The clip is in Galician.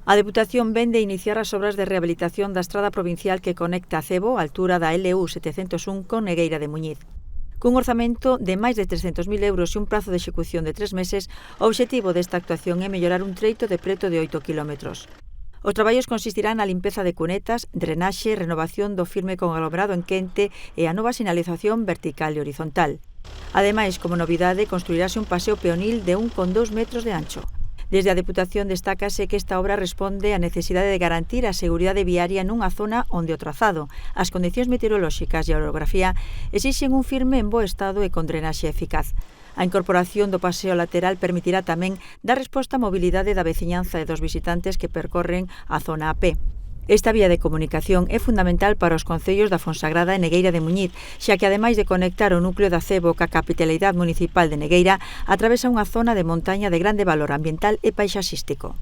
A Deputación vén de iniciar as obras de rehabilitación da estrada provincial que conecta Cebo, a altura da LU 701, con Negueira de Muñiz. Cun orzamento de máis de 300.000 euros e un prazo de execución de 3 meses, o obxectivo desta actuación é mellorar un treito de preto de 8 kilómetros. Os traballos consistirán na limpeza de cunetas, drenaxe, renovación do firme con aglomerado en quente e a nova sinalización vertical e horizontal. Ademais, como novidade, construirase un paseo peonil de 1,2 metros de ancho. Desde a Deputación destácase que esta obra responde á necesidade de garantir a seguridade viaria nunha zona onde o trazado, as condicións meteorolóxicas e a orografía exixen un firme en bo estado e con drenaxe eficaz. A incorporación do paseo lateral permitirá tamén dar resposta á mobilidade da veciñanza e dos visitantes que percorren a zona a pé. Esta vía de comunicación é fundamental para os concellos da Fonsagrada e Negueira de Muñiz, xa que ademais de conectar o núcleo da Cebo ca capitalidade municipal de Negueira, atravesa unha zona de montaña de grande valor ambiental e paisaxístico.